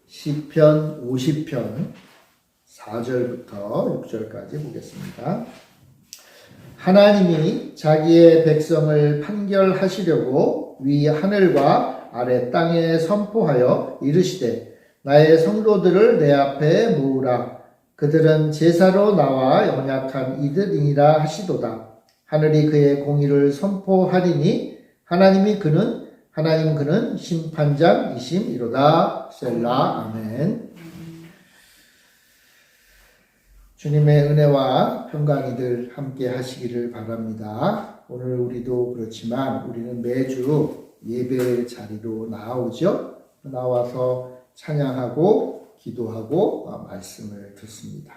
시편 50편 4절부터 6절까지 보겠습니다. 하나님이 자기의 백성을 판결하시려고 위 하늘과 아래 땅에 선포하여 이르시되 나의 성도들을 내 앞에 모으라. 그들은 제사로 나와 연약한 이들이니라 하시도다. 하늘이 그의 공의를 선포하리니 하나님 그는 심판장이심이로다. 셀라. 아멘. 주님의 은혜와 평강이들 함께 하시기를 바랍니다. 오늘 우리도 그렇지만 우리는 매주 예배 자리로 나오죠. 나와서 찬양하고 기도하고 말씀을 듣습니다.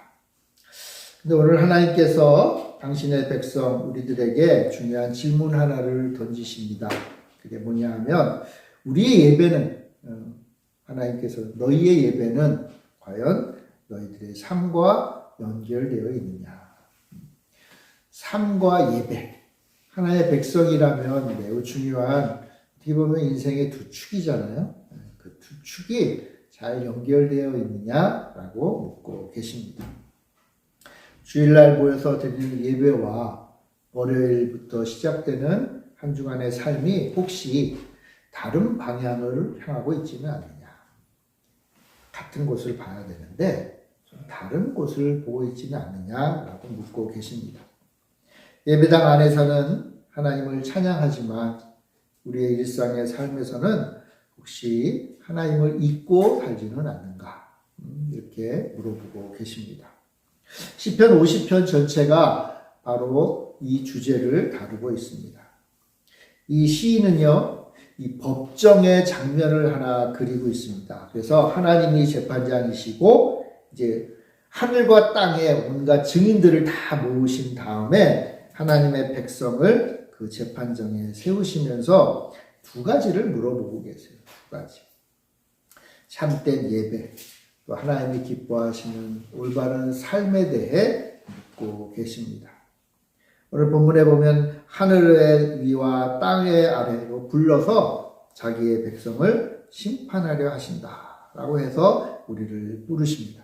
근데 오늘 하나님께서 당신의 백성 우리들에게 중요한 질문 하나를 던지십니다. 그게 뭐냐 하면 우리의 예배는 하나님께서 너희의 예배는 과연 너희들의 삶과 연결되어 있느냐. 삶과 예배. 하나의 백성이라면 매우 중요한, 어떻게 보면 인생의 두 축이잖아요. 그 두 축이 잘 연결되어 있느냐라고 묻고 계십니다. 주일날 모여서 드리는 예배와 월요일부터 시작되는 한 주간의 삶이 혹시 다른 방향을 향하고 있지는 않느냐. 같은 곳을 봐야 되는데 좀 다른 곳을 보고 있지는 않느냐라고 묻고 계십니다. 예배당 안에서는 하나님을 찬양하지만 우리의 일상의 삶에서는 혹시 하나님을 잊고 살지는 않는가? 이렇게 물어보고 계십니다. 시편 50편 전체가 바로 이 주제를 다루고 있습니다. 이 시인은요, 이 법정의 장면을 하나 그리고 있습니다. 그래서 하나님이 재판장이시고 이제 하늘과 땅에 온갖 증인들을 다 모으신 다음에 하나님의 백성을 그 재판정에 세우시면서 두 가지를 물어보고 계세요. 두 가지. 참된 예배, 또 하나님이 기뻐하시는 올바른 삶에 대해 묻고 계십니다. 오늘 본문에 보면 하늘의 위와 땅의 아래로 불러서 자기의 백성을 심판하려 하신다라고 해서 우리를 부르십니다.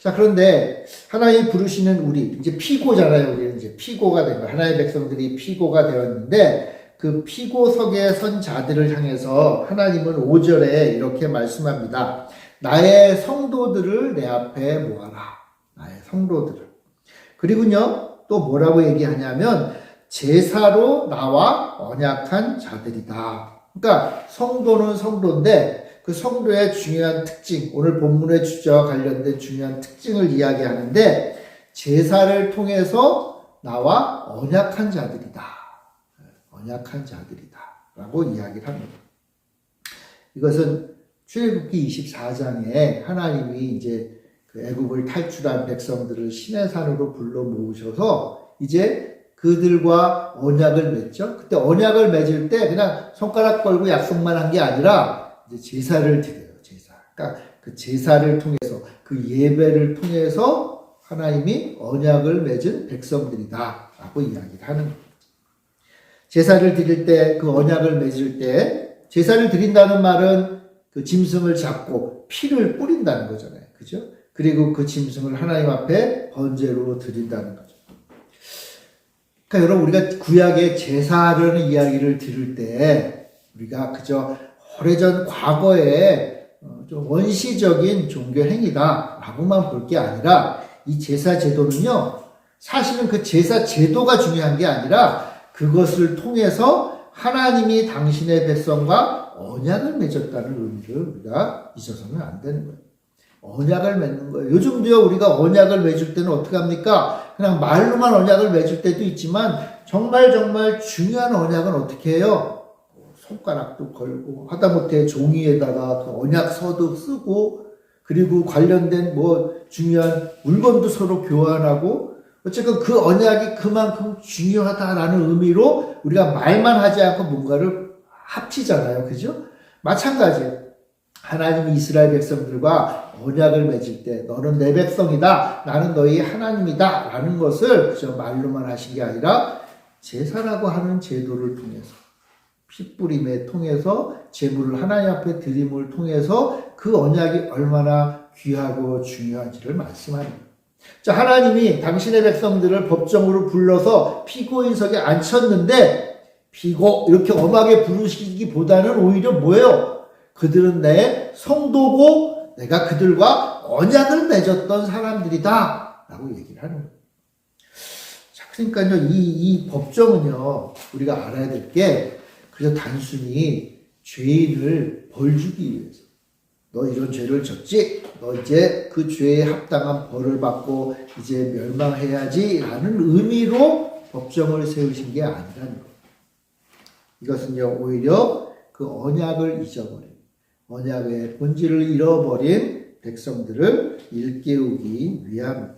자, 그런데 하나님이 부르시는 우리, 이제 피고잖아요. 우리는 이제 피고가 된 거예요. 하나님의 백성들이 피고가 되었는데 그 피고석에 선 자들을 향해서 하나님은 5절에 이렇게 말씀합니다. 나의 성도들을 내 앞에 모아라. 나의 성도들을. 그리고요, 또 뭐라고 얘기하냐면 제사로 나와 언약한 자들이다. 그러니까 성도는 성도인데 그 성도의 중요한 특징, 오늘 본문의 주제와 관련된 중요한 특징을 이야기하는데 제사를 통해서 나와 언약한 자들이다. 언약한 자들이다. 라고 이야기를 합니다. 이것은 출애굽기 24장에 하나님이 이제 그 애굽을 탈출한 백성들을 시내산으로 불러 모으셔서 이제 그들과 언약을 맺죠. 그때 언약을 맺을 때 그냥 손가락 걸고 약속만 한 게 아니라 이제 제사를 드려요. 제사. 그러니까 그 제사를 통해서 그 예배를 통해서 하나님이 언약을 맺은 백성들이다. 라고 이야기를 하는 거예요. 제사를 드릴 때, 그 언약을 맺을 때, 제사를 드린다는 말은 그 짐승을 잡고 피를 뿌린다는 거잖아요. 그죠? 그리고 그 짐승을 하나님 앞에 번제로 드린다는 거죠. 그러니까 여러분, 우리가 구약의 제사라는 이야기를 들을 때, 우리가 그저 오래전 과거에 좀 원시적인 종교 행위다라고만 볼 게 아니라, 이 제사 제도는요, 사실은 그 제사 제도가 중요한 게 아니라, 그것을 통해서 하나님이 당신의 백성과 언약을 맺었다는 의미를 우리가 잊어서는 안 되는 거예요. 언약을 맺는 거예요. 요즘도요, 우리가 언약을 맺을 때는 어떻게 합니까? 그냥 말로만 언약을 맺을 때도 있지만 정말 중요한 언약은 어떻게 해요? 손가락도 걸고 하다못해 종이에다가 그 언약서도 쓰고 그리고 관련된 중요한 물건도 서로 교환하고 어쨌든 그 언약이 그만큼 중요하다라는 의미로 우리가 말만 하지 않고 뭔가를 합치잖아요. 그죠? 마찬가지예요. 하나님이 이스라엘 백성들과 언약을 맺을 때 너는 내 백성이다. 나는 너희 하나님이다. 라는 것을 그저 말로만 하신 게 아니라 제사라고 하는 제도를 통해서 핏부림에 통해서 제물을 하나님 앞에 드림을 통해서 그 언약이 얼마나 귀하고 중요한지를 말씀합니다. 자, 하나님이 당신의 백성들을 법정으로 불러서 피고인석에 앉혔는데 피고 이렇게 엄하게 부르시기보다는 오히려 뭐예요? 그들은 내 성도고 내가 그들과 언약을 맺었던 사람들이다 라고 얘기를 하는 거예요. 자, 그러니까요 이 법정은요 우리가 알아야 될 게 그저 단순히 죄인을 벌 주기 위해서 너 이런 죄를 졌지? 너 이제 그 죄에 합당한 벌을 받고 이제 멸망해야지 라는 의미로 법정을 세우신 게 아니라는 거예요. 이것은요 오히려 그 언약을 잊어버린 언약의 본질을 잃어버린 백성들을 일깨우기 위함입니다.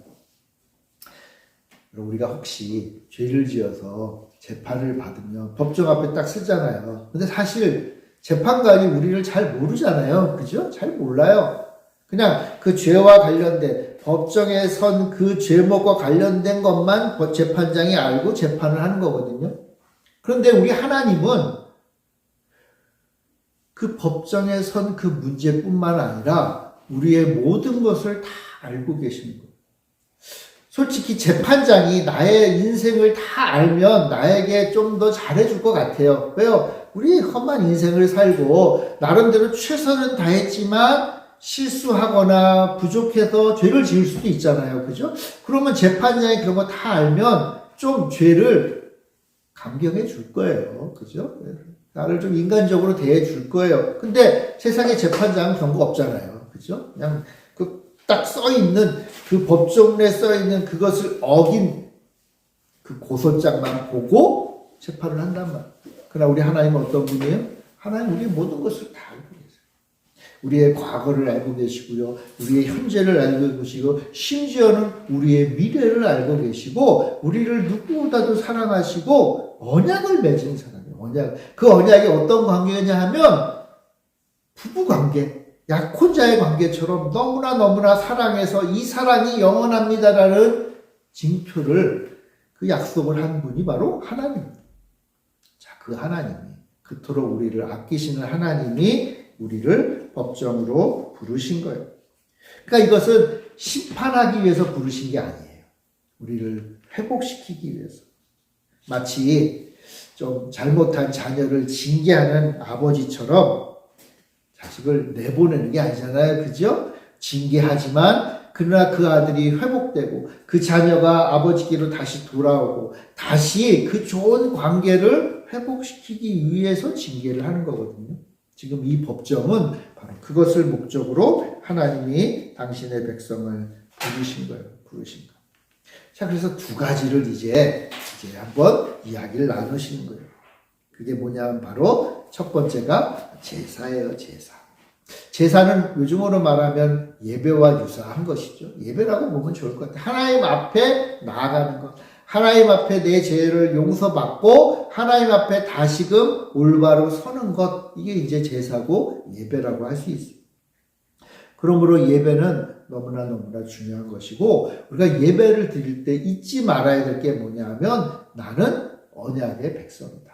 우리가 혹시 죄를 지어서 재판을 받으면 법정 앞에 딱 쓰잖아요. 근데 사실 재판관이 우리를 잘 모르잖아요. 그죠? 잘 몰라요. 그냥 그 죄와 관련된 법정에 선 그 죄목과 관련된 것만 재판장이 알고 재판을 하는 거거든요. 그런데 우리 하나님은 그 법정에 선 그 문제뿐만 아니라 우리의 모든 것을 다 알고 계시는 거예요. 솔직히 재판장이 나의 인생을 다 알면 나에게 좀 더 잘해줄 것 같아요. 왜요? 우리 험한 인생을 살고 나름대로 최선은 다했지만 실수하거나 부족해서 죄를 지을 수도 있잖아요. 그죠? 그러면 재판장이 그런 거 다 알면 좀 죄를 감경해 줄 거예요. 그죠? 나를 좀 인간적으로 대해 줄 거예요. 근데 세상에 재판장은 그런 거 없잖아요. 그죠? 그냥 그 딱 써 있는 그 법정에 써 있는 그것을 어긴 그 고소장만 보고 재판을 한단 말이에요. 그러나 우리 하나님은 어떤 분이에요? 하나님 우리의 모든 것을 다 알고 계세요. 우리의 과거를 알고 계시고요. 우리의 현재를 알고 계시고 심지어는 우리의 미래를 알고 계시고 우리를 누구보다도 사랑하시고 언약을 맺은 사람이에요. 언약. 그 언약이 어떤 관계냐 하면 부부관계. 약혼자의 관계처럼 너무나 사랑해서 이 사랑이 영원합니다라는 징표를 그 약속을 한 분이 바로 하나님입니다. 자, 그 하나님이 그토록 우리를 아끼시는 하나님이 우리를 법정으로 부르신 거예요. 그러니까 이것은 심판하기 위해서 부르신 게 아니에요. 우리를 회복시키기 위해서. 마치 좀 잘못한 자녀를 징계하는 아버지처럼 자식을 내보내는 게 아니잖아요. 그죠? 징계하지만 그러나 그 아들이 회복되고 그 자녀가 아버지께로 다시 돌아오고 다시 그 좋은 관계를 회복시키기 위해서 징계를 하는 거거든요. 지금 이 법정은 바로 그것을 목적으로 하나님이 당신의 백성을 부르신 거예요. 부르신 거. 자, 그래서 두 가지를 이제 한번 이야기를 나누시는 거예요. 그게 뭐냐면 바로 첫 번째가 제사예요, 제사. 제사는 요즘으로 말하면 예배와 유사한 것이죠. 예배라고 보면 좋을 것 같아요. 하나님 앞에 나아가는 것. 하나님 앞에 내 죄를 용서받고 하나님 앞에 다시금 올바로 서는 것. 이게 이제 제사고 예배라고 할 수 있어요. 그러므로 예배는 너무나 중요한 것이고 우리가 예배를 드릴 때 잊지 말아야 될 게 뭐냐 하면 나는 언약의 백성이다.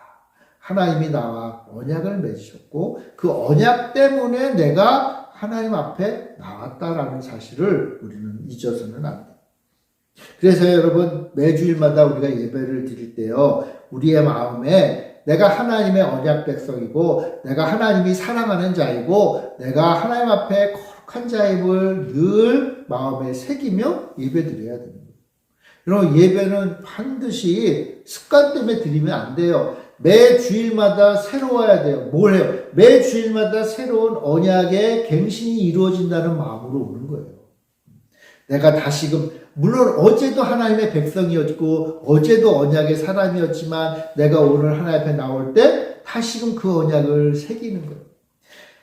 하나님이 나와 언약을 맺으셨고 그 언약 때문에 내가 하나님 앞에 나왔다라는 사실을 우리는 잊어서는 안 돼요. 그래서 여러분 매주일마다 우리가 예배를 드릴 때요. 우리의 마음에 내가 하나님의 언약 백성이고 내가 하나님이 사랑하는 자이고 내가 하나님 앞에 거룩한 자임을 늘 마음에 새기며 예배 드려야 됩니다. 여러분 예배는 반드시 습관 때문에 드리면 안 돼요. 매 주일마다 새로워야 돼요. 뭘 해요? 매 주일마다 새로운 언약의 갱신이 이루어진다는 마음으로 오는 거예요. 내가 다시금 물론 어제도 하나님의 백성이었고 어제도 언약의 사람이었지만 내가 오늘 하나님 앞에 나올 때 다시금 그 언약을 새기는 거예요.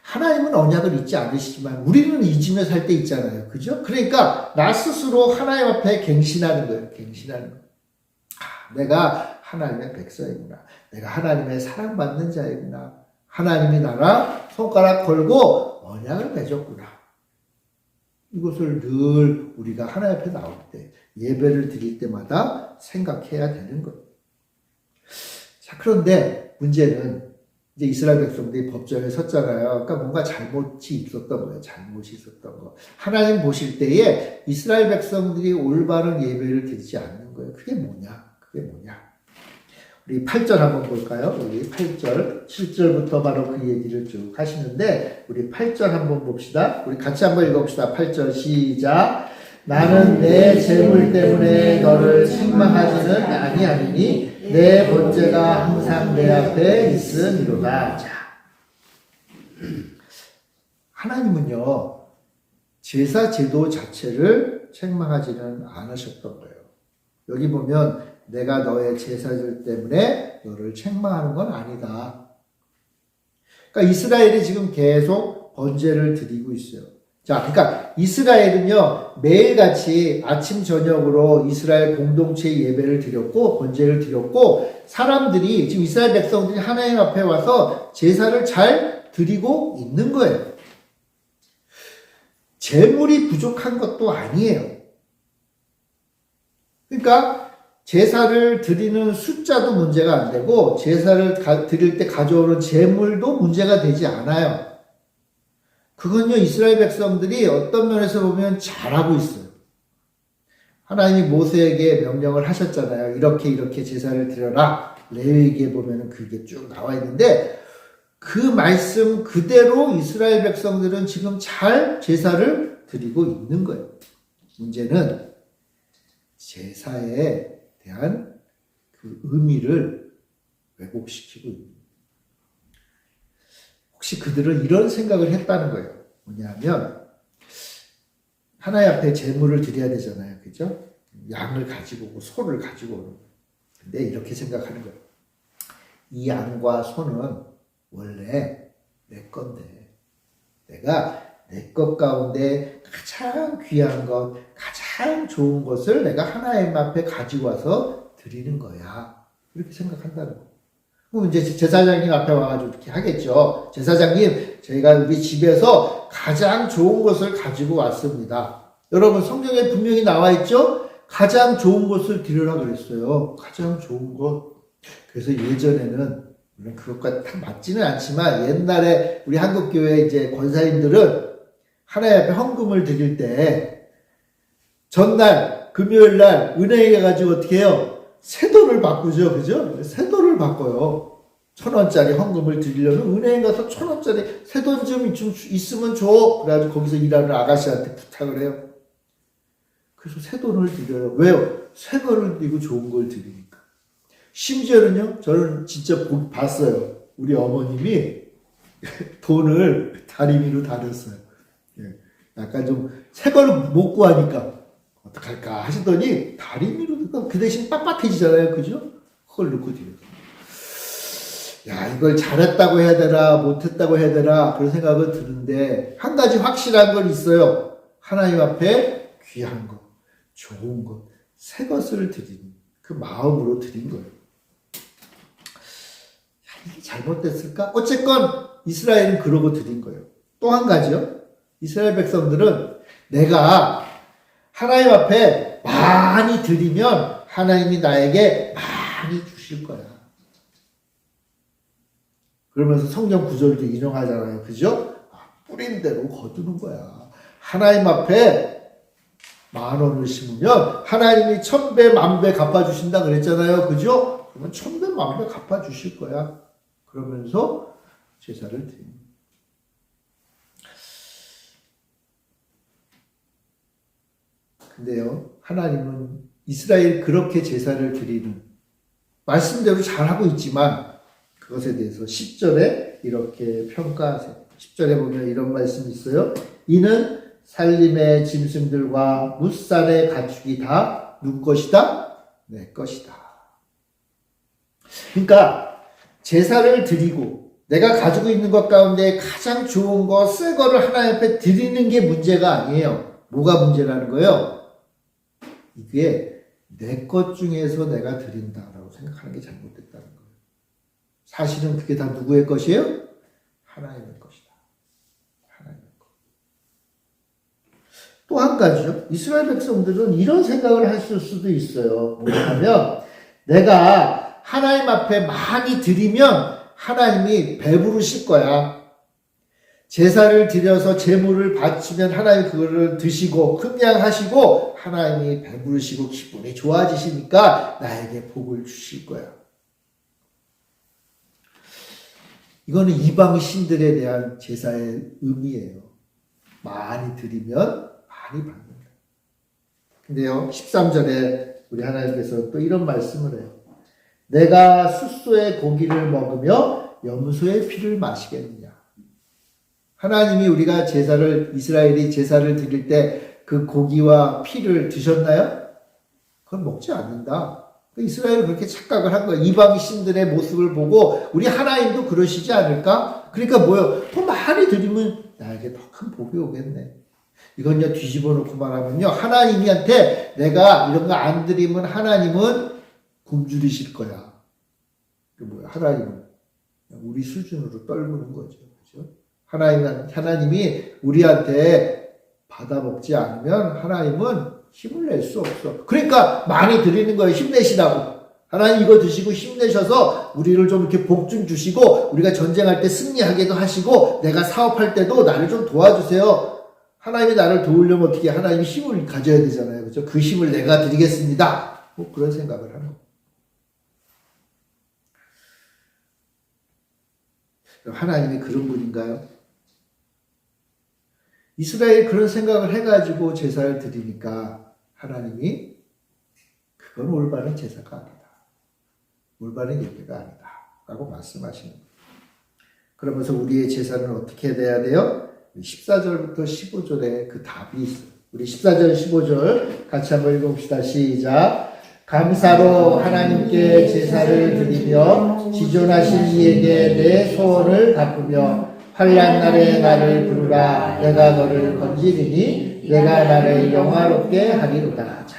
하나님은 언약을 잊지 않으시지만 우리는 잊으며 살 때 있잖아요. 그죠? 그러니까 나 스스로 하나님 앞에 갱신하는 거예요. 갱신하는 거예요. 내가 하나님의 백성이구나. 내가 하나님의 사랑받는 자이구나. 하나님이 나랑 손가락 걸고 언약을 맺었구나. 이것을 늘 우리가 하나님 앞에 나올 때 예배를 드릴 때마다 생각해야 되는 거예요. 자, 그런데 문제는 이제 이스라엘 백성들이 법정에 섰잖아요. 그러니까 뭔가 잘못이 있었던 거예요. 잘못이 있었던 거. 하나님 보실 때에 이스라엘 백성들이 올바른 예배를 드리지 않는 거예요. 그게 뭐냐? 그게 뭐냐? 우리 8절 한번 볼까요? 우리 8절, 7절부터 바로 그 얘기를 쭉 하시는데, 우리 8절 한번 봅시다. 우리 같이 한번 읽어봅시다. 8절 시작. 나는 내 재물 때문에 너를 책망하지는 아니하리니 내 번제가 항상 내 앞에 있으리로다. 자, 하나님은요, 제사 제도 자체를 책망하지는 않으셨던 거예요. 여기 보면 내가 너의 제사들 때문에 너를 책망하는 건 아니다. 그러니까 이스라엘이 지금 계속 번제를 드리고 있어요. 자, 그러니까 이스라엘은요, 매일같이 아침 저녁으로 이스라엘 공동체 예배를 드렸고 번제를 드렸고, 사람들이 지금 이스라엘 백성들이 하나님 앞에 와서 제사를 잘 드리고 있는 거예요. 재물이 부족한 것도 아니에요. 그러니까 제사를 드리는 숫자도 문제가 안 되고 제사를 드릴 때 가져오는 재물도 문제가 되지 않아요. 그건요, 이스라엘 백성들이 어떤 면에서 보면 잘하고 있어요. 하나님이 모세에게 명령을 하셨잖아요. 이렇게 제사를 드려라. 레위기에 보면은 그게 쭉 나와 있는데, 그 말씀 그대로 이스라엘 백성들은 지금 잘 제사를 드리고 있는 거예요. 문제는 제사에 대한 그 의미를 왜곡시키고 있는 거예요. 혹시 그들은 이런 생각을 했다는 거예요. 뭐냐면, 하나님 앞에 제물을 드려야 되잖아요. 그죠? 양을 가지고 오고 소를 가지고 오는 거예요. 근데 이렇게 생각하는 거예요. 이 양과 소는 원래 내 건데, 내가 내 것 가운데 가장 귀한 것, 가장 좋은 것을 내가 하나님 앞에 가지고 와서 드리는 거야. 이렇게 생각한다는 거예요. 그럼 이제 제사장님 앞에 와가지고 이렇게 하겠죠. 제사장님, 저희가 우리 집에서 가장 좋은 것을 가지고 왔습니다. 여러분, 성경에 분명히 나와 있죠? 가장 좋은 것을 드리라고 그랬어요. 가장 좋은 것. 그래서 예전에는, 물론 그것과 다 맞지는 않지만, 옛날에 우리 한국교회 이제 권사님들은 하나님 앞에 헌금을 드릴 때, 전날, 금요일날 은행에 가지고 어떻게 해요? 세도를 바꾸죠. 그죠? 세도를 바꿔요. 1,000원짜리 헌금을 드리려면 은행 가서 1,000원짜리 세돈 좀 있으면 줘. 그래가지고 거기서 일하는 아가씨한테 부탁을 해요. 그래서 세돈을 드려요. 왜요? 새 거를 드리고 좋은 걸 드리니까. 심지어는요, 저는 진짜 봤어요. 우리 어머님이 돈을 다리미로 다렸어요. 약간 좀 새 거를 못 구하니까 어떡할까 하시더니 다리미로 그 대신 빳빳해지잖아요. 그죠? 그걸 넣고 드려요. 야, 이걸 잘했다고 해야 되나 못했다고 해야 되나 그런 생각은 드는데, 한 가지 확실한 건 있어요. 하나님 앞에 귀한 것, 좋은 것, 새 것을 드리는 그 마음으로 드린 거예요. 야, 이게 잘못됐을까? 어쨌건 이스라엘은 그러고 드린 거예요. 또 한 가지요. 이스라엘 백성들은 내가 하나님 앞에 많이 드리면 하나님이 나에게 많이 주실 거야. 그러면서 성경 구절도 인용하잖아요. 그죠? 뿌린 대로 거두는 거야. 하나님 앞에 10,000원을 심으면 하나님이 1,000배, 10,000배 갚아주신다 그랬잖아요. 그죠? 그러면 1,000배, 10,000배 갚아주실 거야. 그러면서 제사를 드립니다. 근데요, 하나님은 이스라엘 그렇게 제사를 드리는 말씀대로 잘하고 있지만 그것에 대해서 10절에 이렇게 평가하세요. 10절에 보면 이런 말씀이 있어요. 이는 살림의 짐승들과 무산의 가축이 다 누구 것이다? 내 것이다. 그러니까 제사를 드리고 내가 가지고 있는 것 가운데 가장 좋은 거, 새 거를 하나님 앞에 드리는 게 문제가 아니에요. 뭐가 문제라는 거예요? 이게 내 것 중에서 내가 드린다라고 생각하는 게 잘못됐다는 거예요. 사실은 그게 다 누구의 것이에요? 하나님의 것이다. 하나님의 것. 또 한 가지요. 이스라엘 백성들은 이런 생각을 했을 수도 있어요. 뭐냐면 내가 하나님 앞에 많이 드리면 하나님이 배부르실 거야. 제사를 드려서 제물을 바치면 하나님 그거를 드시고 흠양하시고 하나님이 배부르시고 기분이 좋아지시니까 나에게 복을 주실 거야. 이거는 이방 신들에 대한 제사의 의미예요. 많이 드리면 많이 받는다. 근데요, 13절에 우리 하나님께서 또 이런 말씀을 해요. 내가 숫소의 고기를 먹으며 염소의 피를 마시겠느냐. 하나님이 우리가 이스라엘이 제사를 드릴 때 그 고기와 피를 드셨나요? 그건 먹지 않는다. 이스라엘은 그렇게 착각을 한 거예요. 이방 신들의 모습을 보고 우리 하나님도 그러시지 않을까? 그러니까 뭐요? 더 많이 드리면 나에게 더 큰 복이 오겠네. 이건요, 뒤집어 놓고 말하면요, 하나님한테 내가 이런 거 안 드리면 하나님은 굶주리실 거야. 그 뭐야? 하나님은 우리 수준으로 떨구는 거죠. 그죠? 하나님이 우리한테 받아먹지 않으면 하나님은 힘을 낼 수 없어. 그러니까 많이 드리는 거예요. 힘내시라고. 하나님 이거 드시고 힘내셔서 우리를 좀 이렇게 복 좀 주시고 우리가 전쟁할 때 승리하게도 하시고 내가 사업할 때도 나를 좀 도와주세요. 하나님이 나를 도우려면 어떻게 하나님이 힘을 가져야 되잖아요. 그렇죠? 그 힘을 내가 드리겠습니다. 뭐 그런 생각을 하는 거예요. 하나님이 그런 분인가요? 이스라엘 그런 생각을 해가지고 제사를 드리니까 하나님이 그건 올바른 제사가 아니다. 올바른 예배가 아니다. 라고 말씀하시는 거예요. 그러면서 우리의 제사는 어떻게 돼야 돼요? 14절부터 15절에 그 답이 있어요. 우리 14절, 15절 같이 한번 읽어봅시다. 시작. 감사로 하나님께 제사를 드리며 지존하신 이에게 내 소원을 갚으며 환난 날에 나를 부르라. 내가 너를 건지리니 내가 나를 영화롭게 하리로다. 자,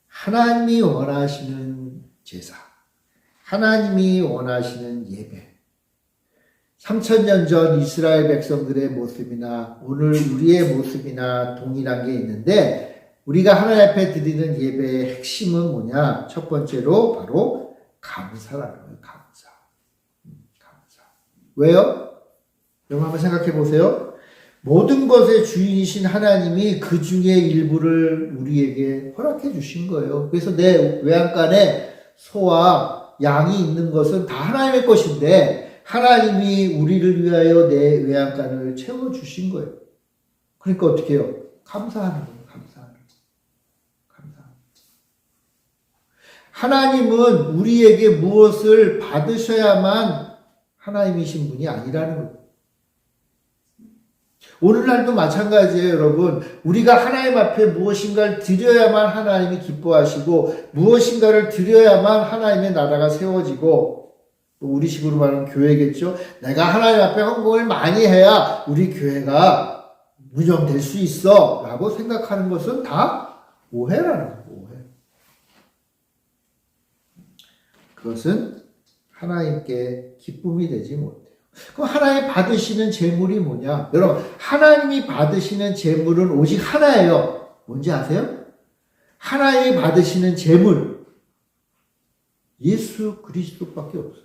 하나님이 원하시는 제사, 하나님이 원하시는 예배, 3000년 전 이스라엘 백성들의 모습이나 오늘 우리의 모습이나 동일한 게 있는데 우리가 하나님 앞에 드리는 예배의 핵심은 뭐냐? 첫 번째로 바로 감사라는 거예요. 감사. 왜요? 여러분 한번 생각해 보세요. 모든 것의 주인이신 하나님이 그 중에 일부를 우리에게 허락해 주신 거예요. 그래서 내 외양간에 소와 양이 있는 것은 다 하나님의 것인데 하나님이 우리를 위하여 내 외양간을 채워주신 거예요. 그러니까 어떻게 해요? 감사하는 거예요. 감사하는 거예요. 감사하는 거예요. 하나님은 우리에게 무엇을 받으셔야만 하나님이신 분이 아니라는 거예요. 오늘날도 마찬가지예요, 여러분. 우리가 하나님 앞에 무엇인가를 드려야만 하나님이 기뻐하시고 무엇인가를 드려야만 하나님의 나라가 세워지고 우리 식으로 말하면 교회겠죠. 내가 하나님 앞에 헌금을 많이 해야 우리 교회가 운영될 수 있어 라고 생각하는 것은 다 오해라는 거예요. 오해. 그것은 하나님께 기쁨이 되지 못해요. 그럼 하나님 받으시는 제물이 뭐냐? 여러분, 하나님이 받으시는 제물은 오직 하나예요. 뭔지 아세요? 하나님이 받으시는 제물, 예수 그리스도밖에 없어요.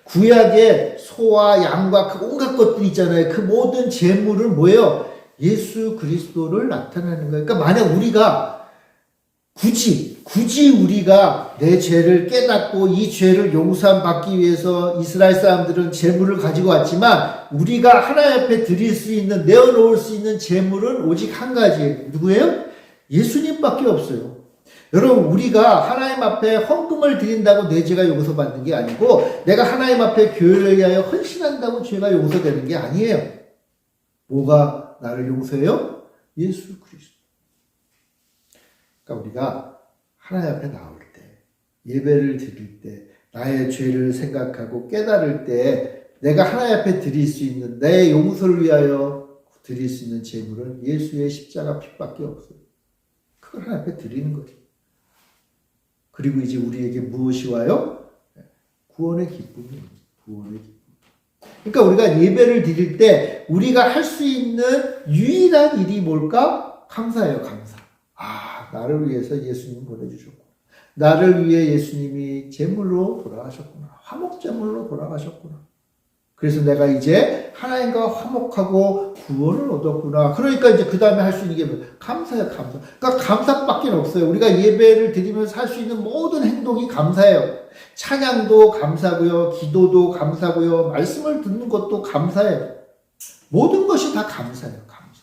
구약에 소와 양과 그 온갖 것들 있잖아요. 그 모든 제물은 뭐예요? 예수 그리스도를 나타내는 거예요. 그러니까 만약 우리가 굳이 우리가 내 죄를 깨닫고 이 죄를 용서함 받기 위해서 이스라엘 사람들은 제물을 가지고 왔지만 우리가 하나님 앞에 드릴 수 있는, 내어놓을 수 있는 제물은 오직 한 가지예요. 누구예요? 예수님밖에 없어요. 여러분, 우리가 하나님 앞에 헌금을 드린다고 내 죄가 용서받는 게 아니고 내가 하나님 앞에 교회를 위하여 헌신한다고 죄가 용서되는 게 아니에요. 뭐가 나를 용서해요? 예수 그리스도. 그러니까 우리가 하나님 앞에 나올 때, 예배를 드릴 때, 나의 죄를 생각하고 깨달을 때 내가 하나님 앞에 드릴 수 있는, 내 용서를 위하여 드릴 수 있는 제물은 예수의 십자가 피밖에 없어요. 그걸 하나님 앞에 드리는 거죠. 그리고 이제 우리에게 무엇이 와요? 구원의 기쁨이에요. 구원의 기쁨. 그러니까 우리가 예배를 드릴 때 우리가 할 수 있는 유일한 일이 뭘까? 감사예요. 감사. 아, 나를 위해서 예수님 보내주셨고 나를 위해 예수님이 제물로 돌아가셨구나. 화목제물로 돌아가셨구나. 그래서 내가 이제 하나님과 화목하고 구원을 얻었구나. 그러니까 이제 그 다음에 할 수 있는 게 뭐예요? 감사예요, 감사. 그러니까 감사밖에 없어요. 우리가 예배를 드리면서 할 수 있는 모든 행동이 감사예요. 찬양도 감사고요. 기도도 감사고요. 말씀을 듣는 것도 감사예요. 모든 것이 다 감사예요, 감사.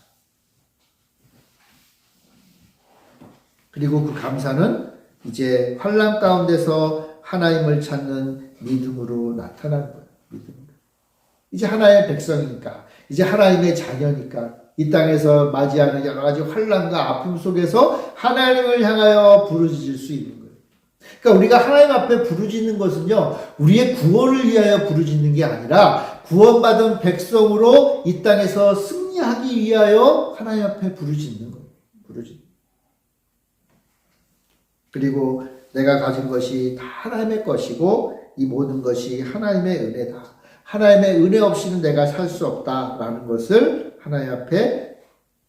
그리고 그 감사는 이제 환난 가운데서 하나님을 찾는 믿음으로 나타나는 거예요. 믿음으로. 이제 하나의 백성이니까, 이제 하나님의 자녀니까 이 땅에서 맞이하는 여러 가지 환난과 아픔 속에서 하나님을 향하여 부르짖을 수 있는 거예요. 그러니까 우리가 하나님 앞에 부르짖는 것은요, 우리의 구원을 위하여 부르짖는 게 아니라 구원받은 백성으로 이 땅에서 승리하기 위하여 하나님 앞에 부르짖는 거예요. 부르짖는. 그리고 내가 가진 것이 다 하나님의 것이고 이 모든 것이 하나님의 은혜다. 하나님의 은혜 없이는 내가 살 수 없다라는 것을 하나님 앞에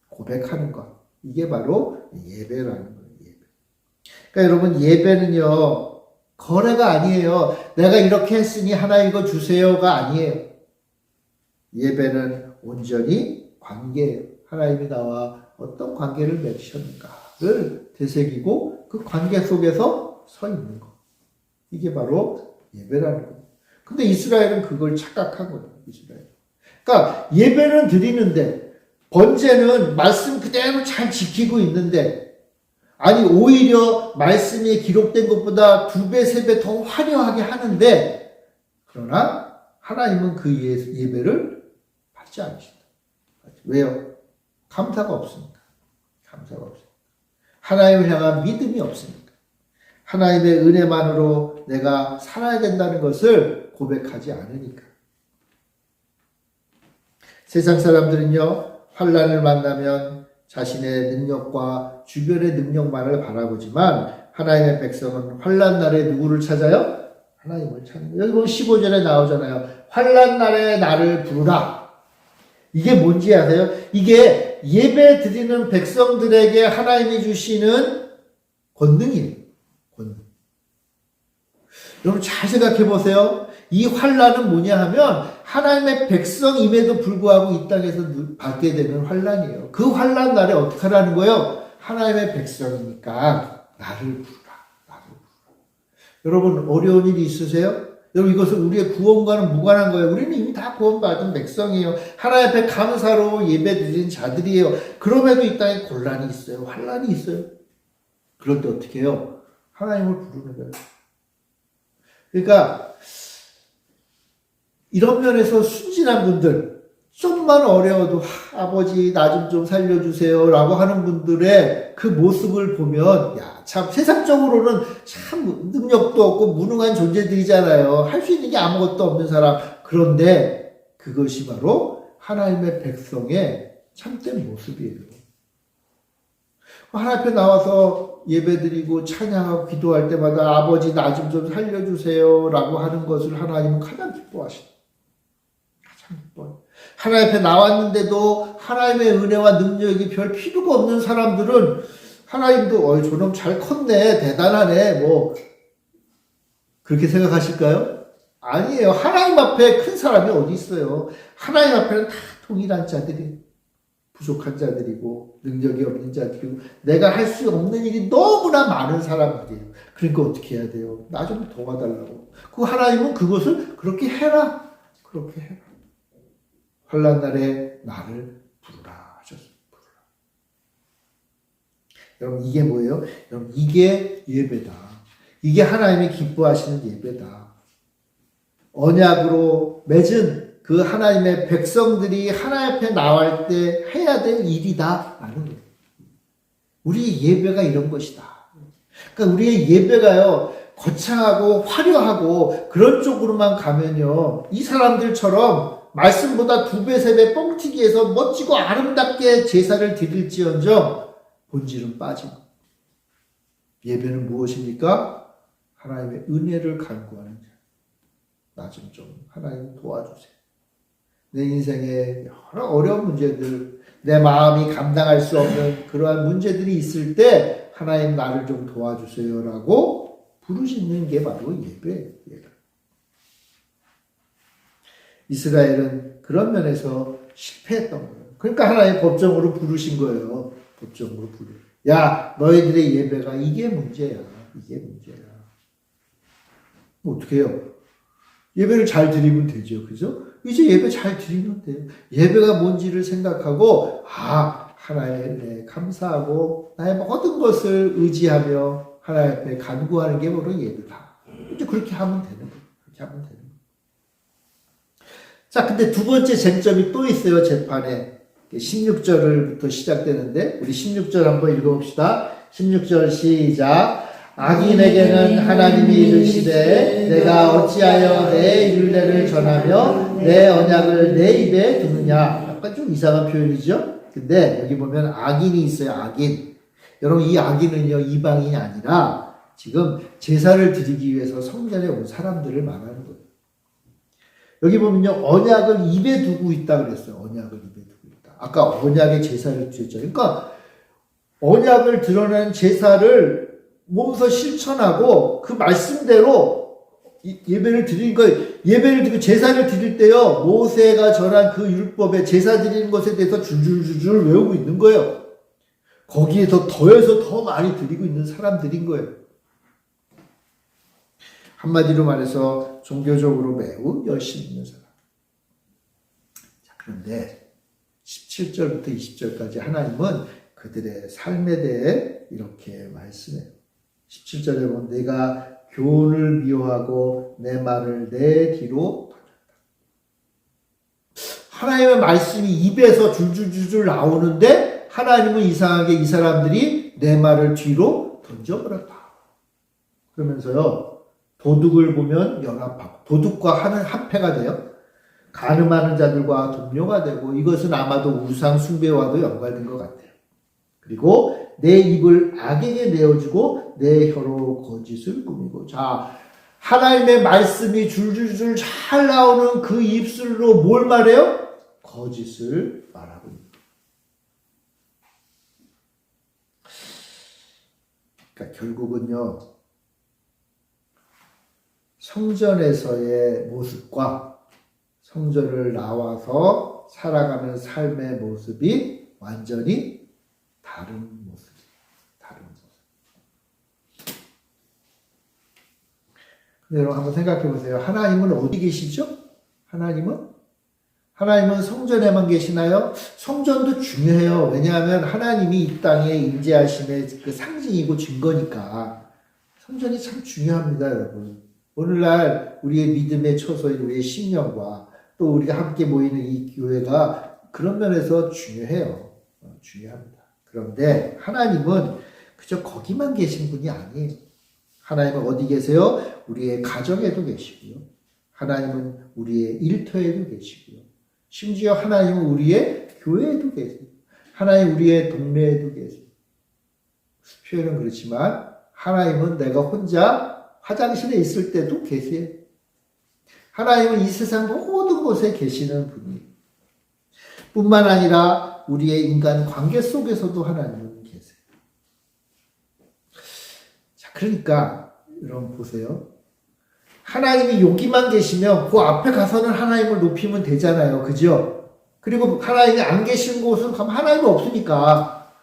고백하는 것. 이게 바로 예배라는 거예요. 예배. 그러니까 여러분, 예배는요, 거래가 아니에요. 내가 이렇게 했으니 하나 이거 주세요가 아니에요. 예배는 온전히 관계예요. 하나님이 나와 어떤 관계를 맺으셨는가를 되새기고 그 관계 속에서 서 있는 것. 이게 바로 예배라는 거예요. 근데 이스라엘은 그걸 착각한 거예요. 이스라엘. 그러니까 예배는 드리는데 번제는 말씀 그대로 잘 지키고 있는데 아니 오히려 말씀이 기록된 것보다 2배, 3배 더 화려하게 하는데 그러나 하나님은 그 예배를 받지 않으신다. 왜요? 감사가 없으니까. 감사가 없으니까. 하나님을 향한 믿음이 없으니까. 하나님의 은혜만으로 내가 살아야 된다는 것을 고백하지 않으니까. 세상 사람들은요, 환난을 만나면 자신의 능력과 주변의 능력만을 바라보지만 하나님의 백성은 환난 날에 누구를 찾아요? 하나님을 찾는 거예요. 여기 보면 15절에 나오잖아요. 환난 날에 나를 부르라. 이게 뭔지 아세요? 이게 예배 드리는 백성들에게 하나님이 주시는 권능이에요. 권능. 여러분 잘 생각해 보세요. 이 환난은 뭐냐 하면 하나님의 백성임에도 불구하고 이 땅에서 받게 되는 환난이에요. 그 환난 날에 어떻게 하라는 거예요? 하나님의 백성이니까 나를 부르라. 나를 부르라. 여러분 어려운 일이 있으세요? 여러분 이것은 우리의 구원과는 무관한 거예요. 우리는 이미 다 구원받은 백성이에요. 하나님 앞에 감사로 예배드리는 자들이에요. 그럼에도 이 땅에 곤란이 있어요. 환난이 있어요. 그럴 때 어떻게 해요? 하나님을 부르는 거예요. 그러니까 이런 면에서 순진한 분들, 좀만 어려워도 아버지 나 좀 살려주세요 라고 하는 분들의 그 모습을 보면 야, 참 세상적으로는 참 능력도 없고 무능한 존재들이잖아요. 할 수 있는 게 아무것도 없는 사람. 그런데 그것이 바로 하나님의 백성의 참된 모습이에요. 하나님 앞에 나와서 예배드리고 찬양하고 기도할 때마다 아버지 나 좀 살려주세요 라고 하는 것을 하나님은 가장 기뻐하시죠. 가장 기뻐요. 하나님 앞에 나왔는데도 하나님의 은혜와 능력이 별 필요가 없는 사람들은 하나님도 저놈 잘 컸네 대단하네 뭐 그렇게 생각하실까요? 아니에요. 하나님 앞에 큰 사람이 어디 있어요. 하나님 앞에는 다 동일한 자들이 부족한 자들이고 능력이 없는 자들이고 내가 할 수 없는 일이 너무나 많은 사람들이에요. 그러니까 어떻게 해야 돼요? 나 좀 도와달라고. 그 하나님은 그것을 그렇게 해라. 그렇게 해라. 환난 날에 나를 부르라 하셨어요. 부르라. 여러분 이게 뭐예요? 여러분 이게 예배다. 이게 하나님이 기뻐하시는 예배다. 언약으로 맺은 그 하나님의 백성들이 하나님 앞에 나올 때 해야 될 일이다 라는 거예요. 우리의 예배가 이런 것이다. 그러니까 우리의 예배가요 거창하고 화려하고 그런 쪽으로만 가면요 이 사람들처럼 말씀보다 2배, 3배 뻥튀기해서 멋지고 아름답게 제사를 드릴지언정 본질은 빠진 것. 예배는 무엇입니까? 하나님의 은혜를 간구하는 자. 나 좀 하나님 도와주세요. 내 인생에 여러 어려운 문제들, 내 마음이 감당할 수 없는 그러한 문제들이 있을 때 하나님 나를 좀 도와주세요라고 부르짖는 게 바로 예배예요. 이스라엘은 그런 면에서 실패했던 거예요. 그러니까 하나의 법정으로 부르신 거예요. 법정으로 부르. 야, 너희들의 예배가 이게 문제야. 이게 문제야. 뭐 어떻게 해요? 예배를 잘 드리면 되죠. 그죠? 이제 예배 잘 드리면 돼요. 예배가 뭔지를 생각하고, 하나님에 감사하고, 나의 모든 것을 의지하며, 하나님 앞에 간구하는 게 바로 예배다. 이제 그렇게 하면 되는 거예요. 그렇게 하면 되는 거예요. 자, 근데 두 번째 쟁점이 또 있어요, 재판에. 16절부터 시작되는데, 우리 16절 한번 읽어봅시다. 16절 시작. 악인에게는 하나님이 이르시되 내가 어찌하여 내 율례를 전하며 내 언약을 내 입에 두느냐. 약간 좀 이상한 표현이죠. 근데 여기 보면 악인이 있어요. 악인. 여러분 이 악인은요 이방인이 아니라 지금 제사를 드리기 위해서 성전에 온 사람들을 말하는 거예요. 여기 보면요 언약을 입에 두고 있다 그랬어요. 언약을 입에 두고 있다. 아까 언약의 제사를 드렸죠. 그러니까 언약을 드러낸 제사를 몸소 실천하고 그 말씀대로 예배를 드리니까 예배를 드리고 제사를 드릴 때요 모세가 전한 그 율법에 제사 드리는 것에 대해서 줄줄줄줄 외우고 있는 거예요. 거기에 더해서 더 많이 드리고 있는 사람들인 거예요. 한마디로 말해서 종교적으로 매우 열심히 있는 사람. 자, 그런데 17절부터 20절까지 하나님은 그들의 삶에 대해 이렇게 말씀해요. 17절에 보면 내가 교훈을 미워하고 내 말을 내 뒤로 던졌다. 하나님의 말씀이 입에서 줄줄줄줄 나오는데 하나님은 이상하게 이 사람들이 내 말을 뒤로 던져버렸다. 그러면서요 도둑을 보면 연합하고 도둑과 하는 합해가 돼요. 간음하는 자들과 동료가 되고 이것은 아마도 우상 숭배와도 연관된 것 같아요. 그리고 내 입을 악에게 내어주고 내 혀로 거짓을 꾸미고. 자, 하나님의 말씀이 줄줄줄 잘 나오는 그 입술로 뭘 말해요? 거짓을 말하고 있는 거예요. 그러니까 결국은요 성전에서의 모습과 성전을 나와서 살아가는 삶의 모습이 완전히 다른 모습. 근데 여러분 한번 생각해 보세요. 하나님은 어디 계시죠? 하나님은 성전에만 계시나요? 성전도 중요해요. 왜냐하면 하나님이 이 땅에 임재하심의 그 상징이고 증거니까. 성전이 참 중요합니다, 여러분. 오늘날 우리의 믿음의 처소인 우리의 심령과 또 우리가 함께 모이는 이 교회가 그런 면에서 중요해요. 중요합니다. 그런데 하나님은 그저 거기만 계신 분이 아니에요. 하나님은 어디 계세요? 우리의 가정에도 계시고요. 하나님은 우리의 일터에도 계시고요. 심지어 하나님은 우리의 교회에도 계세요. 하나님 우리의 동네에도 계세요. 표현은 그렇지만 하나님은 내가 혼자 화장실에 있을 때도 계세요. 하나님은 이 세상 모든 곳에 계시는 분이에요. 뿐만 아니라 우리의 인간 관계 속에서도 하나님은 계세요. 자, 그러니까 여러분 보세요. 하나님이 여기만 계시면 그 앞에 가서는 하나님을 높이면 되잖아요. 그죠? 그리고 하나님이 안 계신 곳은 가면 하나님이 없으니까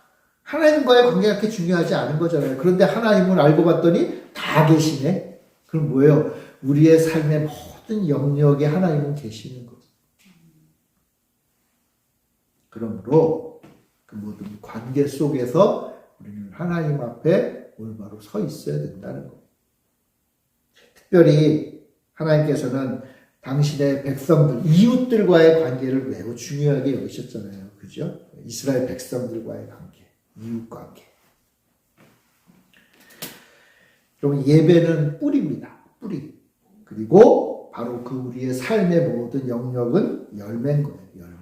하나님과의 관계가 그렇게 중요하지 않은 거잖아요. 그런데 하나님을 알고 봤더니 다 계시네. 그럼 뭐예요? 우리의 삶의 모든 영역에 하나님은 계시는 거예요. 그러므로 그 모든 관계 속에서 우리는 하나님 앞에 올바로 서 있어야 된다는 거예요. 특별히 하나님께서는 당신의 백성들, 이웃들과의 관계를 매우 중요하게 여기셨잖아요. 그죠? 이스라엘 백성들과의 관계, 이웃 관계. 여러분, 예배는 뿌리입니다. 뿌리. 그리고 바로 그 우리의 삶의 모든 영역은 열매인 거예요. 열매.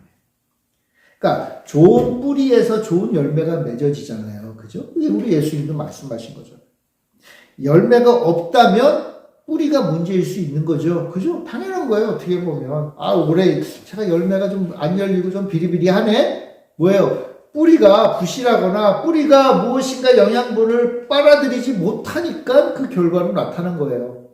그러니까 좋은 뿌리에서 좋은 열매가 맺어지잖아요. 그죠? 우리 예수님도 말씀하신 거죠. 열매가 없다면 뿌리가 문제일 수 있는 거죠. 그죠? 당연한 거예요. 어떻게 보면. 올해 제가 열매가 좀 안 열리고 좀 비리비리하네? 뭐예요? 뿌리가 부실하거나 뿌리가 무엇인가 영양분을 빨아들이지 못하니까 그 결과로 나타난 거예요.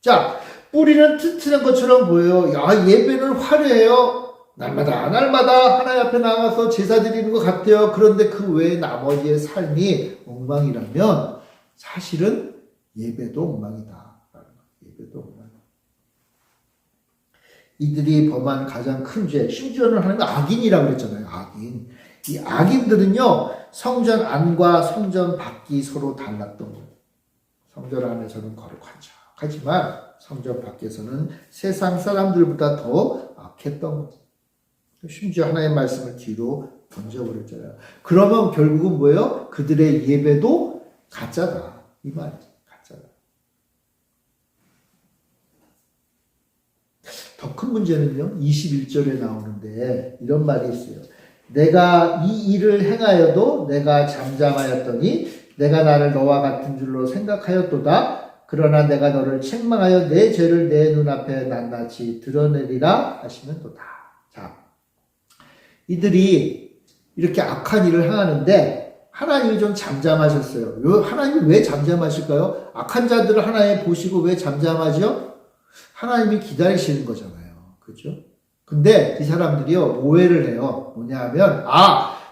자, 뿌리는 튼튼한 것처럼 보여요. 야, 예배는 화려해요. 날마다 하나님 앞에 나가서 제사 드리는 것 같아요. 그런데 그 외에 나머지의 삶이 엉망이라면 사실은 예배도 엉망이다. 예배도 엉망이다. 이들이 범한 가장 큰 죄, 심지어는 하나님 악인이라고 그랬잖아요. 악인. 이 악인들은요, 성전 안과 성전 밖이 서로 달랐던 거예요. 성전 안에서는 거룩하죠. 하지만 성전 밖에서는 세상 사람들보다 더 악했던 거예요. 심지어 하나님의 말씀을 뒤로 던져버렸잖아요. 그러면 결국은 뭐예요? 그들의 예배도 가짜다. 이 말이에요. 가짜다. 더 큰 문제는요. 21절에 나오는데 이런 말이 있어요. 내가 이 일을 행하여도 내가 잠잠하였더니 내가 나를 너와 같은 줄로 생각하였도다. 그러나 내가 너를 책망하여 내 죄를 내 눈앞에 낱낱이 드러내리라 하시면도다. 자, 이들이 이렇게 악한 일을 행하는데 하나님이 좀 잠잠하셨어요. 하나님이 왜 잠잠하실까요? 악한 자들을 하나님 보시고 왜 잠잠하죠? 하나님이 기다리시는 거잖아요. 그죠? 근데 이 사람들이요, 오해를 해요. 뭐냐 하면,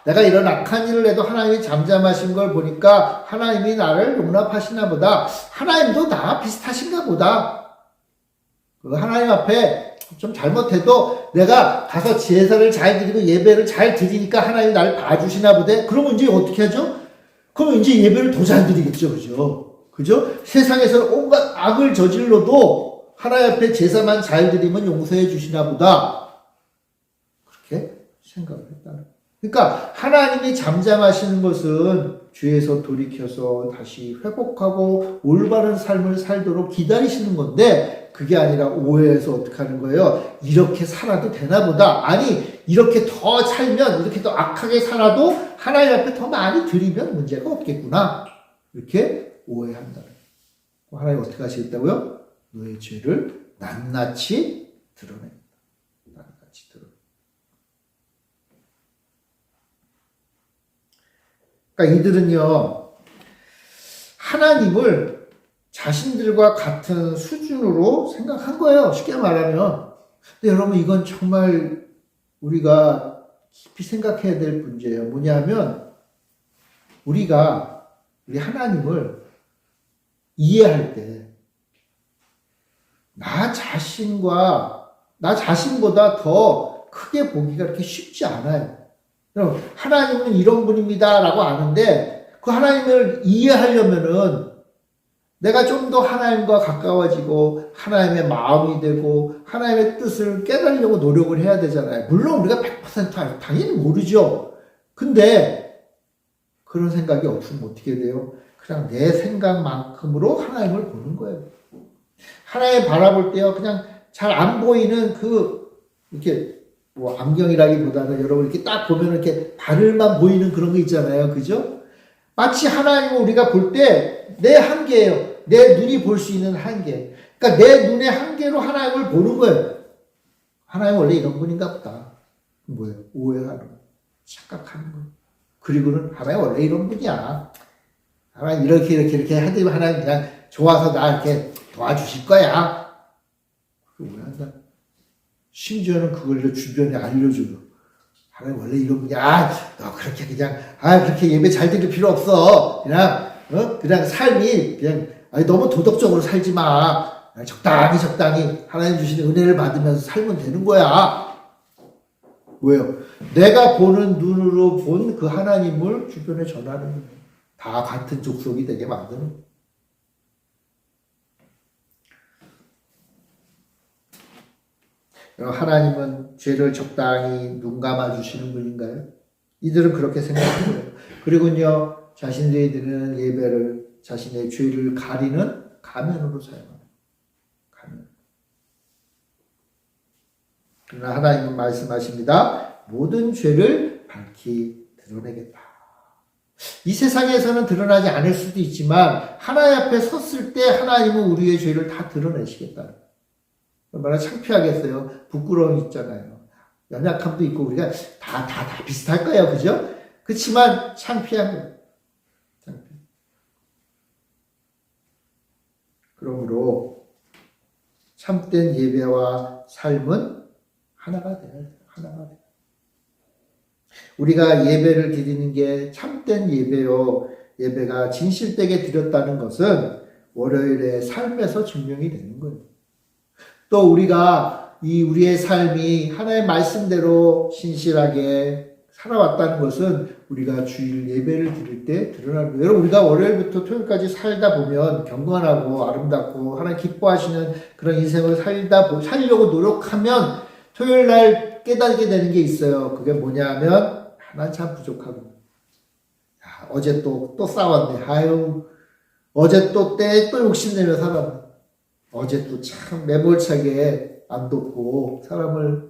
내가 이런 악한 일을 해도 하나님이 잠잠하신 걸 보니까 하나님이 나를 용납하시나 보다. 하나님도 나와 비슷하신가 보다. 하나님 앞에 좀 잘못해도 내가 가서 제사를 잘 드리고 예배를 잘 드리니까 하나님이 나를 봐주시나 보대. 그러면 이제 어떻게 하죠? 그러면 이제 예배를 더 잘 드리겠죠. 그죠? 그죠? 세상에서 온갖 악을 저질러도 하나님 앞에 제사만 잘 드리면 용서해 주시나 보다. 그렇게 생각을 했다는. 그러니까 하나님이 잠잠하시는 것은 죄에서 돌이켜서 다시 회복하고 올바른 삶을 살도록 기다리시는 건데 그게 아니라 오해해서 어떻게 하는 거예요? 이렇게 살아도 되나 보다. 아니, 이렇게 더 살면, 이렇게 더 악하게 살아도 하나님 앞에 더 많이 드리면 문제가 없겠구나. 이렇게 오해한다는 거예요. 하나님 어떻게 하시겠다고요? 너의 죄를 낱낱이 드러낸다. 낱낱이 드러낸다. 그러니까 이들은요, 하나님을 자신들과 같은 수준으로 생각한 거예요. 쉽게 말하면. 근데 여러분, 이건 정말 우리가 깊이 생각해야 될 문제예요. 뭐냐면, 우리 하나님을 이해할 때, 나 자신보다 더 크게 보기가 그렇게 쉽지 않아요. 하나님은 이런 분입니다 라고 아는데 그 하나님을 이해하려면은 내가 좀 더 하나님과 가까워지고 하나님의 마음이 되고 하나님의 뜻을 깨달으려고 노력을 해야 되잖아요. 물론 우리가 100% 당연히 모르죠. 근데 그런 생각이 없으면 어떻게 돼요? 그냥 내 생각만큼으로 하나님을 보는 거예요. 하나님 바라볼 때요, 그냥 잘 안 보이는 이렇게, 안경이라기보다는 여러분 이렇게 딱 보면 이렇게 바늘만 보이는 그런 거 있잖아요. 그죠? 마치 하나님을 우리가 볼 때 내 한계예요. 내 눈이 볼 수 있는 한계. 그러니까 내 눈의 한계로 하나님을 보는 거예요. 하나님 원래 이런 분인가 보다. 뭐예요? 오해하는 거. 착각하는 거. 그리고는 하나님 원래 이런 분이야. 하나님 이렇게 하더니 하나님 그냥 좋아서 나 이렇게 도와주실 거야. 오해한다. 심지어는 그걸 주변에 알려줘요. 하나님 원래 이런 분이야. 너 그렇게 그냥 그렇게 예배 잘 드릴 필요 없어. 그냥 삶이 그냥 너무 도덕적으로 살지 마. 적당히 하나님 주시는 은혜를 받으면서 살면 되는 거야. 왜요? 내가 보는 눈으로 본 그 하나님을 주변에 전하는 거예요. 다 같은 족속이 되게 만드는 거예요. 하나님은 죄를 적당히 눈 감아주시는 분인가요? 이들은 그렇게 생각해요. 그리고요, 자신들이 드리는 예배를 자신의 죄를 가리는 가면으로 사용합니다. 가면. 그러나 하나님은 말씀하십니다. 모든 죄를 밝히 드러내겠다. 이 세상에서는 드러나지 않을 수도 있지만 하나님 앞에 섰을 때 하나님은 우리의 죄를 다 드러내시겠다. 얼마나 창피하겠어요. 부끄러움이 있잖아요. 연약함도 있고 우리가 다 비슷할 거예요. 그죠? 그렇지만 창피한 거예요. 창피. 그러므로 참된 예배와 삶은 하나가 돼야 돼요. 하나가 돼요. 우리가 예배를 드리는 게 참된 예배요. 예배가 진실되게 드렸다는 것은 월요일의 삶에서 증명이 되는 거예요. 또 우리가 우리의 삶이 하나의 말씀대로 신실하게 살아왔다는 것은 우리가 주일 예배를 드릴 때 드러나는 거예요. 여러분, 우리가 월요일부터 토요일까지 살다 보면 경건하고 아름답고 하나님 기뻐하시는 그런 인생을 살려고 노력하면 토요일 날 깨닫게 되는 게 있어요. 그게 뭐냐 하면 하나는 참 부족하구나. 어제 또 싸웠네. 아유, 어제 또 욕심내며 살았네. 어제 또 참 매몰차게 안 돕고 사람을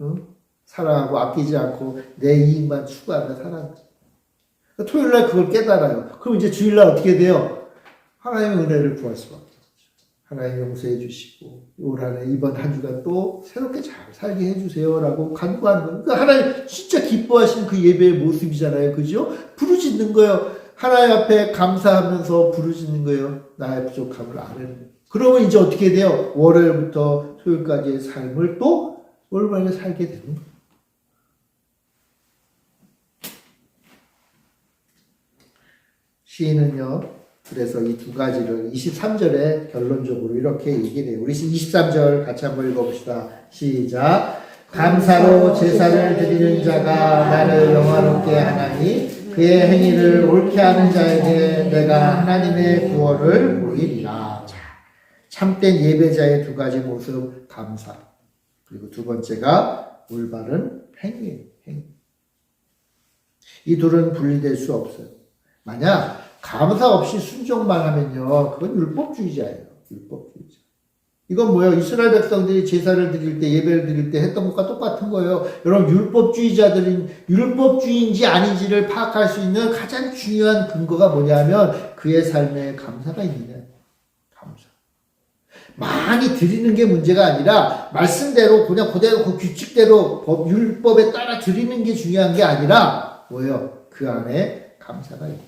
사랑하고 아끼지 않고 내 이익만 추구하며 살았네. 토요일날 그걸 깨달아요. 그럼 이제 주일날 어떻게 돼요? 하나님의 은혜를 구할 수밖에 없죠. 하나님 용서해 주시고 올 한해 이번 한 주간 또 새롭게 잘 살게 해주세요라고 간구하는 거예요. 그러니까 하나님 진짜 기뻐하시는 그 예배의 모습이잖아요. 그죠? 부르짖는 거예요. 하나님 앞에 감사하면서 부르짖는 거예요. 나의 부족함을 아뢰는 거예요. 그러면 이제 어떻게 돼요? 월요일부터 토요일까지의 삶을 또 올바르게 살게 되는 거예요. 시인은요, 그래서 이 두 가지를 23절에 결론적으로 이렇게 얘기를 해요. 우리 23절 같이 한번 읽어봅시다. 시작. 감사로 제사를 드리는 자가 나를 영화롭게 하나니 그의 행위를 옳게 하는 자에게 내가 하나님의 구원을 보이리라. 참된 예배자의 두 가지 모습, 감사. 그리고 두 번째가 올바른 행위예요. 행위. 이 둘은 분리될 수 없어요. 만약 감사 없이 순종만 하면요, 그건 율법주의자예요. 율법주의자. 이건 뭐예요? 이스라엘 백성들이 제사를 드릴 때, 예배를 드릴 때 했던 것과 똑같은 거예요. 여러분, 율법주의자들은 율법주의인지 아닌지를 파악할 수 있는 가장 중요한 근거가 뭐냐면 그의 삶에 감사가 있느냐. 감사. 많이 드리는 게 문제가 아니라 말씀대로 그냥 그대로 그 규칙대로 율법에 따라 드리는 게 중요한 게 아니라 뭐예요? 그 안에 감사가 있다.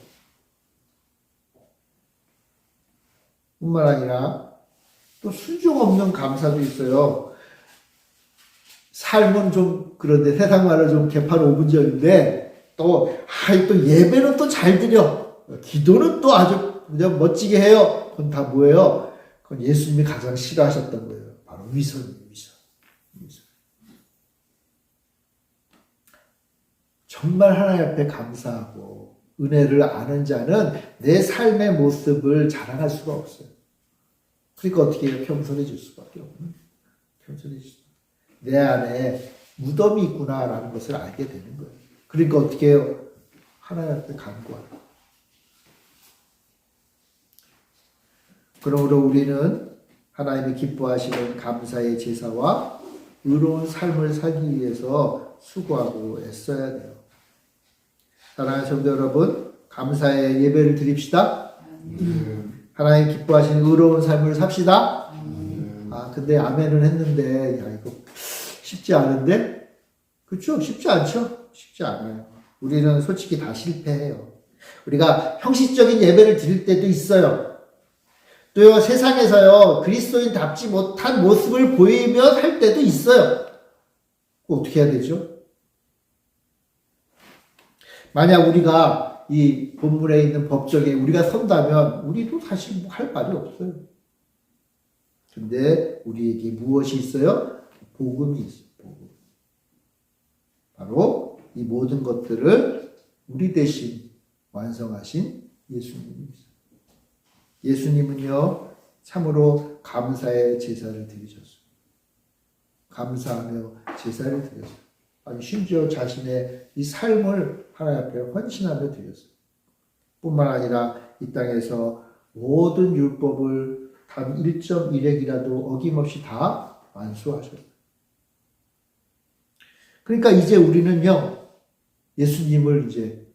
뿐만 아니라 또 순종 없는 감사도 있어요. 삶은 좀 그런데 세상 말로 좀 개판 5분전인데 또 예배는 또 잘 드려. 기도는 또 아주 그냥 멋지게 해요. 그건 다 뭐예요? 그건 예수님이 가장 싫어하셨던 거예요. 바로 위선이에요. 위선. 정말 하나님 앞에 감사하고 은혜를 아는 자는 내 삶의 모습을 자랑할 수가 없어요. 그러니까 어떻게 해요? 겸손해질 수밖에 없는. 내 안에 무덤이 있구나라는 것을 알게 되는 거예요. 그러니까 어떻게 해요? 하나님 앞에 간구하라. 그러므로 우리는 하나님이 기뻐하시는 감사의 제사와 의로운 삶을 살기 위해서 수고하고 애써야 돼요. 사랑하는 성도 여러분, 감사의 예배를 드립시다. 하나님 기뻐하시는 의로운 삶을 삽시다. 근데 아멘은 했는데, 이거 쉽지 않은데? 그렇죠? 쉽지 않죠? 쉽지 않아요. 우리는 솔직히 다 실패해요. 우리가 형식적인 예배를 드릴 때도 있어요. 또요, 세상에서요, 그리스도인답지 못한 모습을 보이며 할 때도 있어요. 어떻게 해야 되죠? 만약 우리가 이 본문에 있는 법정에 우리가 선다면 우리도 사실 뭐 할 말이 없어요. 근데 우리에게 무엇이 있어요? 복음이 있어요. 복음. 바로 이 모든 것들을 우리 대신 완성하신 예수님이 있어요. 예수님은요, 참으로 감사의 제사를 드리셨어요. 감사하며 제사를 드렸어요. 아니, 심지어 자신의 이 삶을 하나님 앞에 헌신하며 드렸어요. 뿐만 아니라 이 땅에서 모든 율법을 단 1.1핵이라도 어김없이 다 완수하셨어요. 그러니까 이제 우리는요, 예수님을 이제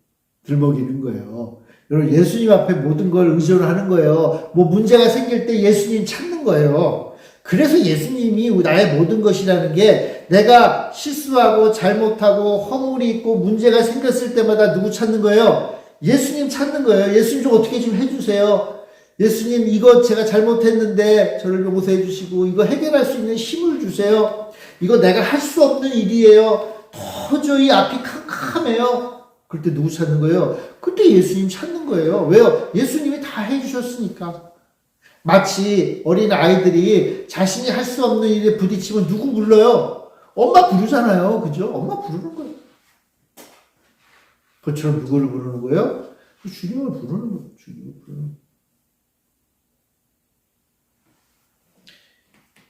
들먹이는 거예요. 여러분, 예수님 앞에 모든 걸 의존하는 거예요. 뭐 문제가 생길 때 예수님 찾는 거예요. 그래서 예수님이 나의 모든 것이라는 게 내가 실수하고 잘못하고 허물이 있고 문제가 생겼을 때마다 누구 찾는 거예요? 예수님 찾는 거예요. 예수님 좀 어떻게 좀 해주세요. 예수님 이거 제가 잘못했는데 저를 용서해 주시고 이거 해결할 수 있는 힘을 주세요. 이거 내가 할 수 없는 일이에요. 도저히 앞이 캄캄해요. 그럴 때 누구 찾는 거예요? 그때 예수님 찾는 거예요. 왜요? 예수님이 다 해주셨으니까. 마치 어린 아이들이 자신이 할 수 없는 일에 부딪히면 누구 불러요? 엄마 부르잖아요. 그죠? 엄마 부르는 거예요. 그처럼 누구를 부르는 거예요? 주님을 부르는 거예요. 주님을 부르는 거예요.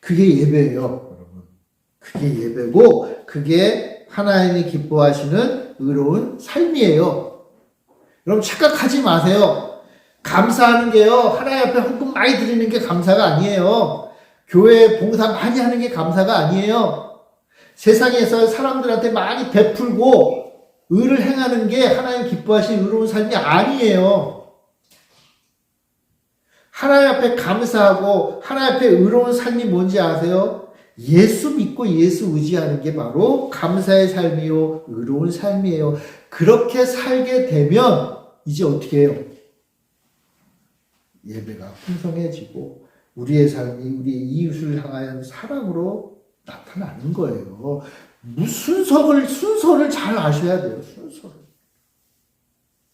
그게 예배예요, 여러분. 그게 예배고, 그게 하나님이 기뻐하시는 의로운 삶이에요. 여러분 착각하지 마세요. 감사하는 게요, 하나님 앞에 헌금 많이 드리는 게 감사가 아니에요. 교회 봉사 많이 하는 게 감사가 아니에요. 세상에서 사람들한테 많이 베풀고 의를 행하는 게 하나님 기뻐하시는 의로운 삶이 아니에요. 하나님 앞에 감사하고 하나님 앞에 의로운 삶이 뭔지 아세요? 예수 믿고 예수 의지하는 게 바로 감사의 삶이요, 의로운 삶이에요. 그렇게 살게 되면 이제 어떻게 해요? 예배가 풍성해지고 우리의 삶이 우리의 이웃을 향하여 사랑으로 나타나는 거예요. 순서를 잘 아셔야 돼요. 순서를.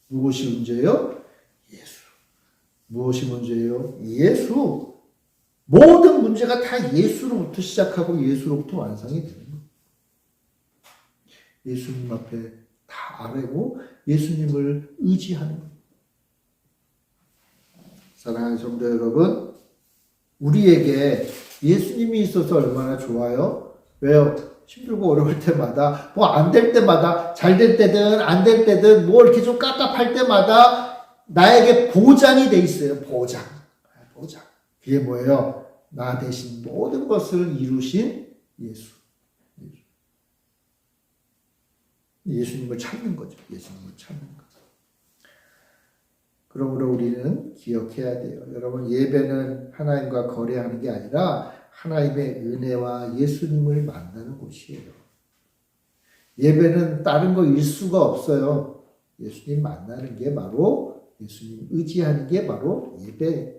무엇이 문제예요? 예수. 무엇이 문제예요? 예수. 모든 문제가 다 예수로부터 시작하고 예수로부터 완성이 되는 거예요. 예수님 앞에 다 아뢰고 예수님을 의지하는 거예요. 사랑하는 성도 여러분, 우리에게 예수님이 있어서 얼마나 좋아요? 왜요? 힘들고 어려울 때마다, 뭐 안 될 때마다, 잘 될 때든 안 될 때든 뭐 이렇게 좀 깝깝할 때마다 나에게 보장이 돼 있어요. 보장. 그게 뭐예요? 나 대신 모든 것을 이루신 예수. 예수님을 찾는 거죠. 예수님을 찾는 거. 그러므로 우리는 기억해야 돼요. 여러분, 예배는 하나님과 거래하는 게 아니라 하나님의 은혜와 예수님을 만나는 곳이에요. 예배는 다른 거일 수가 없어요. 예수님 만나는 게 바로, 예수님 의지하는 게 바로 예배.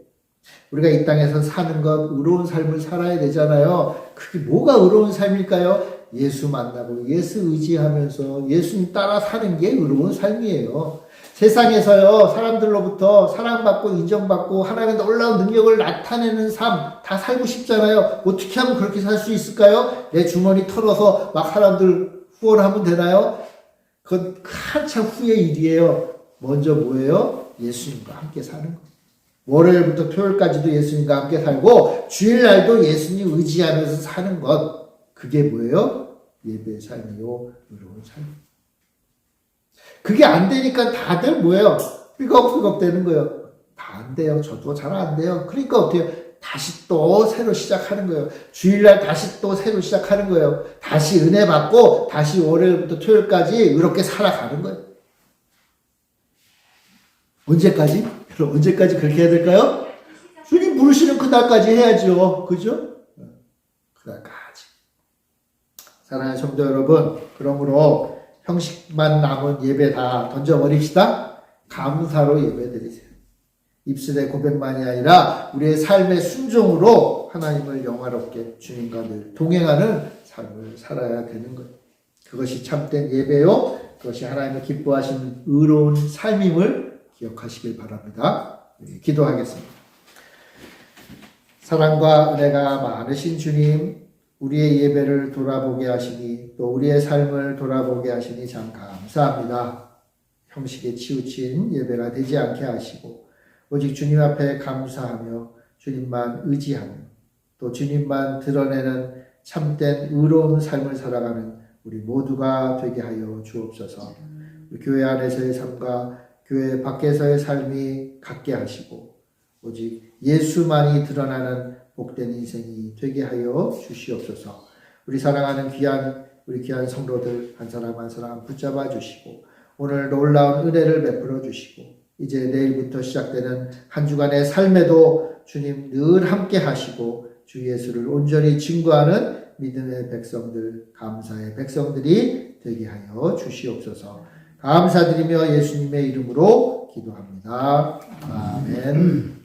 우리가 이 땅에서 사는 것, 의로운 삶을 살아야 되잖아요. 그게 뭐가 의로운 삶일까요? 예수 만나고 예수 의지하면서 예수님 따라 사는 게 의로운 삶이에요. 세상에서요, 사람들로부터 사랑받고 인정받고 하나님의 놀라운 능력을 나타내는 삶 다 살고 싶잖아요. 어떻게 하면 그렇게 살 수 있을까요? 내 주머니 털어서 막 사람들 후원하면 되나요? 그건 한참 후의 일이에요. 먼저 뭐예요? 예수님과 함께 사는 거. 월요일부터 토요일까지도 예수님과 함께 살고 주일날도 예수님 의지하면서 사는 것. 그게 뭐예요? 예배의 삶이요, 의로운 삶. 그게 안 되니까 다들 뭐예요? 삐걱삐걱 되는 거예요. 다 안 돼요. 저도 잘 안 돼요. 그러니까 어때요? 다시 또 새로 시작하는 거예요. 주일날 다시 또 새로 시작하는 거예요. 다시 은혜 받고 다시 월요일부터 토요일까지 이렇게 살아가는 거예요. 언제까지? 여러분, 언제까지 그렇게 해야 될까요? 주님 부르시는 그날까지 해야죠. 그죠? 그날까지. 사랑하는 성도 여러분, 그러므로 형식만 남은 예배 다 던져버립시다. 감사로 예배 드리세요. 입술의 고백만이 아니라 우리의 삶의 순종으로 하나님을 영화롭게 주님과 늘 동행하는 삶을 살아야 되는 거예요. 그것이 참된 예배요, 그것이 하나님을 기뻐하시는 의로운 삶임을 기억하시길 바랍니다. 기도하겠습니다. 사랑과 은혜가 많으신 주님, 우리의 예배를 돌아보게 하시니 또 우리의 삶을 돌아보게 하시니 참 감사합니다. 형식에 치우친 예배가 되지 않게 하시고 오직 주님 앞에 감사하며 주님만 의지하며 또 주님만 드러내는 참된 의로운 삶을 살아가는 우리 모두가 되게 하여 주옵소서. 우리 교회 안에서의 삶과 교회 밖에서의 삶이 같게 하시고 오직 예수만이 드러나는 복된 인생이 되게 하여 주시옵소서. 우리 사랑하는 우리 귀한 성도들 한 사람 한 사람 붙잡아 주시고 오늘 놀라운 은혜를 베풀어 주시고 이제 내일부터 시작되는 한 주간의 삶에도 주님 늘 함께 하시고 주 예수를 온전히 증거하는 믿음의 백성들, 감사의 백성들이 되게 하여 주시옵소서. 감사드리며 예수님의 이름으로 기도합니다. 아멘.